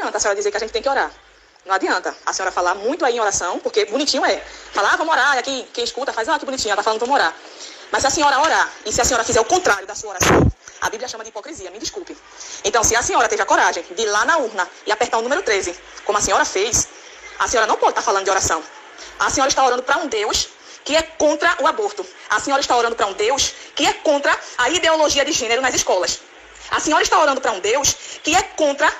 adianta a senhora dizer que a gente tem que orar. Não adianta a senhora falar muito aí em oração, porque bonitinho é. Falar, vamos orar, e aqui quem escuta faz, que bonitinho, ela tá falando, vamos orar. Mas se a senhora orar, e se a senhora fizer o contrário da sua oração, a Bíblia chama de hipocrisia, me desculpe. Então, se a senhora teve a coragem de ir lá na urna e apertar o número 13, como a senhora fez, a senhora não pode estar falando de oração. A senhora está orando para um Deus que é contra o aborto. A senhora está orando para um Deus que é contra a ideologia de gênero nas escolas. A senhora está orando para um Deus que é contra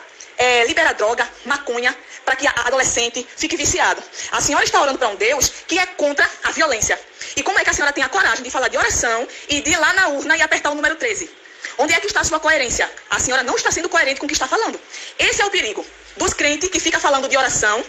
liberar droga, maconha, para que a adolescente fique viciado. A senhora está orando para um Deus que é contra a violência. E como é que a senhora tem a coragem de falar de oração e de ir lá na urna e apertar o número 13? Onde é que está a sua coerência? A senhora não está sendo coerente com o que está falando. Esse é o perigo dos crentes que ficam falando de oração,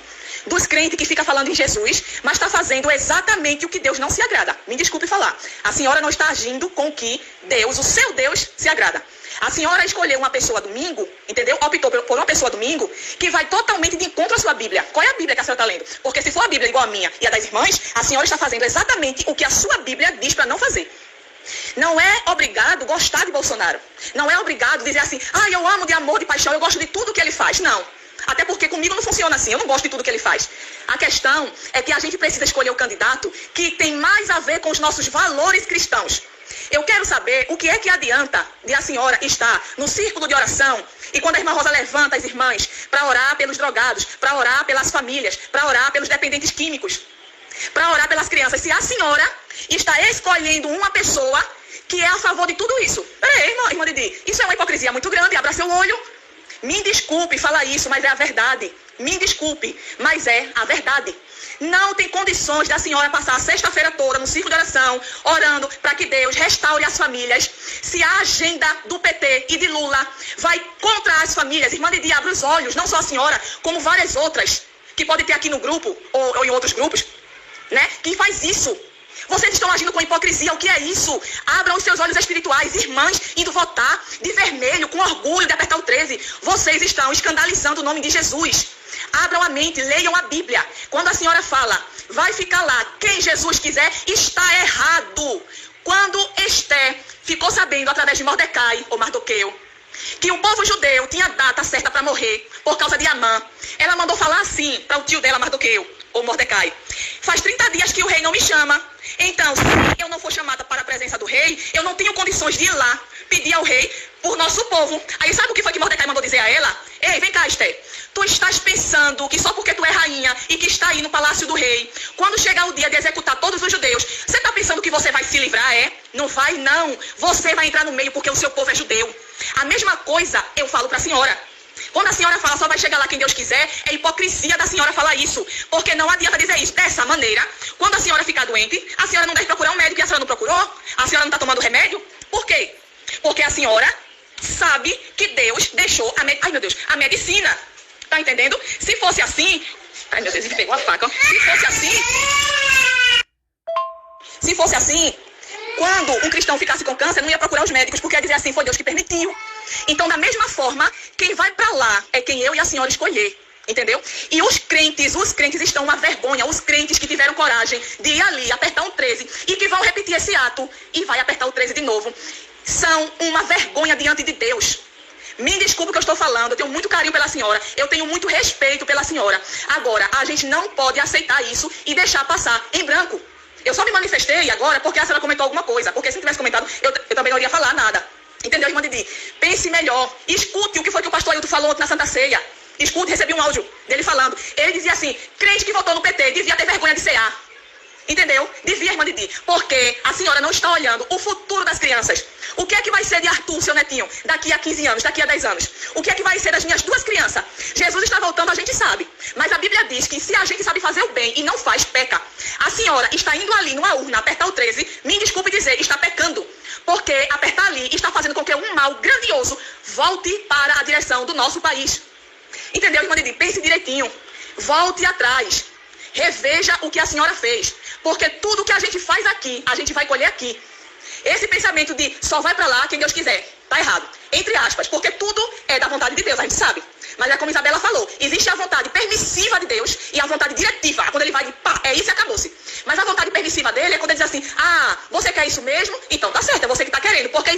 dos crentes que ficam falando em Jesus, mas está fazendo exatamente o que Deus não se agrada. Me desculpe falar. A senhora não está agindo com o que Deus, o seu Deus, se agrada. A senhora escolheu uma pessoa domingo, entendeu? Optou por uma pessoa domingo que vai totalmente de encontro à sua Bíblia. Qual é a Bíblia que a senhora está lendo? Porque se for a Bíblia igual a minha e a das irmãs, a senhora está fazendo exatamente o que a sua Bíblia diz para não fazer. Não é obrigado gostar de Bolsonaro. Não é obrigado dizer assim, eu amo de amor, de paixão, eu gosto de tudo que ele faz. Não. Até porque comigo não funciona assim, eu não gosto de tudo que ele faz. A questão é que a gente precisa escolher o candidato que tem mais a ver com os nossos valores cristãos. Eu quero saber o que é que adianta de a senhora estar no círculo de oração e quando a irmã Rosa levanta as irmãs para orar pelos drogados, para orar pelas famílias, para orar pelos dependentes químicos, para orar pelas crianças, se a senhora está escolhendo uma pessoa que é a favor de tudo isso. Peraí, irmã Didi, isso é uma hipocrisia muito grande, abra seu olho. Me desculpe falar isso, mas é a verdade. Me desculpe, mas é a verdade. Não tem condições da senhora passar a sexta-feira toda no círculo de oração, orando para que Deus restaure as famílias, se a agenda do PT e de Lula vai contra as famílias. Irmã Didi, abra os olhos, não só a senhora, como várias outras, que pode ter aqui no grupo, ou em outros grupos, né? Quem faz isso? Vocês estão agindo com hipocrisia. O que é isso? Abram os seus olhos espirituais. Irmãs indo votar de vermelho, com orgulho de apertar o 13. Vocês estão escandalizando o nome de Jesus. Abram a mente, leiam a Bíblia. Quando a senhora fala, vai ficar lá quem Jesus quiser, está errado. Quando Esther ficou sabendo, através de Mordecai, ou Mardoqueu, que o povo judeu tinha data certa para morrer, por causa de Amã, ela mandou falar assim para o tio dela, Mardoqueu, ou Mordecai: faz 30 dias que o rei não me chama. Então, se eu não for chamada para a presença do rei, eu não tenho condições de ir lá pedir ao rei por nosso povo. Aí sabe o que foi que Mordecai mandou dizer a ela? Ei, vem cá, Esther. Tu estás pensando que só porque tu é rainha e que está aí no palácio do rei, quando chegar o dia de executar todos os judeus, você está pensando que você vai se livrar, é? Não vai, não. Você vai entrar no meio porque o seu povo é judeu. A mesma coisa eu falo para a senhora. Quando a senhora fala só vai chegar lá quem Deus quiser, é hipocrisia da senhora falar isso. Porque não adianta dizer isso dessa maneira. Quando a senhora ficar doente, a senhora não deve procurar um médico e a senhora não procurou? A senhora não está tomando remédio? Por quê? Porque a senhora sabe que Deus deixou a medicina. Tá entendendo? Se fosse assim... Ai, meu Deus, ele pegou a faca. Ó. Se fosse assim, quando um cristão ficasse com câncer, não ia procurar os médicos, porque ia dizer assim, foi Deus que permitiu. Então, da mesma forma, quem vai para lá é quem eu e a senhora escolher. Entendeu? E os crentes estão uma vergonha. Os crentes que tiveram coragem de ir ali, apertar um 13 e que vão repetir esse ato e vai apertar o 13 de novo, são uma vergonha diante de Deus. Me desculpe o que eu estou falando, eu tenho muito carinho pela senhora, eu tenho muito respeito pela senhora. Agora, a gente não pode aceitar isso e deixar passar em branco. Eu só me manifestei agora porque a senhora comentou alguma coisa, porque se não tivesse comentado, eu também não iria falar nada. Entendeu, irmã Didi? Pense melhor, escute o que foi que o pastor Ailton falou ontem na Santa Ceia. Escute, recebi um áudio dele falando. Ele dizia assim, crente que votou no PT devia ter vergonha de cear. Entendeu? Devia, irmã Didi. Porque a senhora não está olhando o futuro das crianças. O que é que vai ser de Arthur, seu netinho, daqui a 15 anos, daqui a 10 anos? O que é que vai ser das minhas duas crianças? Jesus está voltando, a gente sabe. Mas a Bíblia diz que se a gente sabe fazer o bem e não faz, peca. A senhora está indo ali numa urna, apertar o 13, me desculpe dizer, está pecando. Porque apertar ali está fazendo com que um mal grandioso volte para a direção do nosso país. Entendeu, irmã Didi? Pense direitinho. Volte atrás. Reveja o que a senhora fez. Porque tudo que a gente faz aqui, a gente vai colher aqui. Esse pensamento de só vai pra lá quem Deus quiser, tá errado. Entre aspas, porque tudo é da vontade de Deus, a gente sabe. Mas é como Isabela falou, existe a vontade permissiva de Deus e a vontade diretiva. Quando ele vai de pá, é isso e acabou-se. Mas a vontade permissiva dele é quando ele diz assim, você quer isso mesmo? Então tá certo, é você que tá querendo. Porque existe